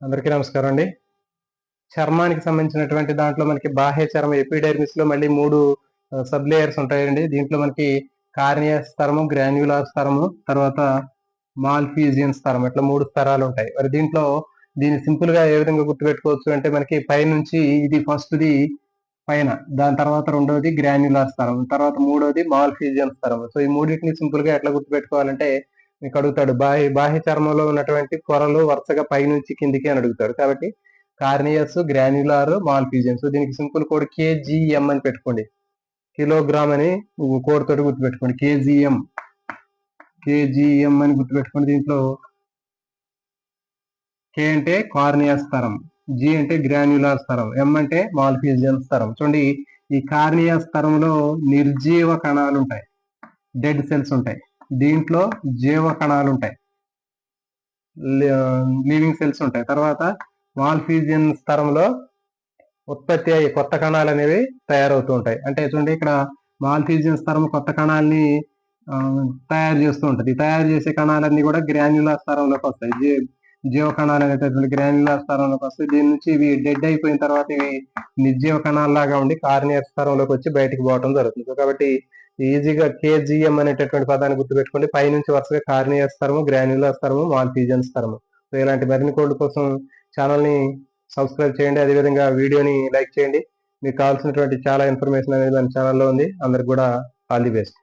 అందరికీ నమస్కారం అండి. చర్మానికి సంబంధించినటువంటి దాంట్లో మనకి బాహ్య చర్మం ఎపిడెర్మిస్ లో మళ్ళీ 3 సబ్ లేయర్స్ ఉంటాయండి. దీంట్లో మనకి కార్నియస్ స్తరము, గ్రాన్యులార్ స్తరము, తర్వాత మాల్ఫీజియన్ స్తరం ఇట్లా 3 స్తరాలు ఉంటాయి. మరి దీన్ని సింపుల్ గా ఏ విధంగా గుర్తుపెట్టుకోవచ్చు అంటే మనకి పైనుంచి ఇది ఫస్ట్‌ది పైన, దాని తర్వాత రెండోది గ్రాన్యులార్ స్తరం, తర్వాత మూడోది మాల్ఫీజియన్ స్తరం. సో ఈ మూడిటిని సింపుల్ గా ఎట్లా గుర్తుపెట్టుకోవాలంటే మీకు అడుగుతాడు బాహ్య బాహ్య చర్మంలో ఉన్నటువంటి పొరలు వరుసగా పైనుంచి కిందికి అని అడుగుతాడు. కాబట్టి కార్నియస్, గ్రాన్యులార్, మాల్ఫీజియన్. సో దీనికి సింపుల్ కోడ్ కేజీఎం అని పెట్టుకోండి. కిలోగ్రామ్ అని కోడ్ తోటి గుర్తుపెట్టుకోండి. కేజీఎం అని గుర్తుపెట్టుకోండి. దీంట్లో కే అంటే కార్నియా స్తరం, జి అంటే గ్రాన్యులార్ స్తరం, ఎం అంటే మాల్ఫీజియన్ స్తరం. చూడండి, ఈ కార్నియా స్తరంలో నిర్జీవ కణాలు ఉంటాయి, డెడ్ సెల్స్ ఉంటాయి. దీంట్లో జీవ కణాలు ఉంటాయి, లివింగ్ సెల్స్ ఉంటాయి. తర్వాత మాల్ఫీజియన్ స్తరంలో ఉత్పత్తి అయ్యి కొత్త కణాలు అనేవి తయారవుతూ ఉంటాయి. అంటే చూడండి, ఇక్కడ మాల్ఫీజియన్ స్తరం కొత్త కణాలని తయారు చేస్తూ ఉంటుంది. తయారు చేసే కణాలన్నీ కూడా గ్రాన్యులార్ స్తరంలోకి వస్తాయి. జీవ కణాలు అనేటటువంటి గ్రాన్యులార్ స్తరంలోకి వస్తాయి. దీని నుంచి ఇవి డెడ్ అయిపోయిన తర్వాత ఇవి నిర్జీవ కణాల్లాగా ఉండి కార్నియర్ స్తరంలోకి వచ్చి బయటికి పోవడం జరుగుతుంది. కాబట్టి ఈజీగా కేజీఎం అనేటటువంటి పదాన్ని గుర్తుపెట్టుకోండి. పైనుంచి వరుసగా కార్నియర్ స్తరము, గ్రాన్యులార్ స్తరము, మాల్ఫీజియన్ స్తరము. సో ఇలాంటి మరిన్ని కోడ్ల కోసం ఛానల్ ని సబ్స్క్రైబ్ చేయండి. అదేవిధంగా వీడియోని లైక్ చేయండి. మీకు కావాల్సినటువంటి చాలా ఇన్ఫర్మేషన్ అనేది మన ఛానల్లో ఉంది. అందరికి కూడా ఆల్ ది బెస్ట్.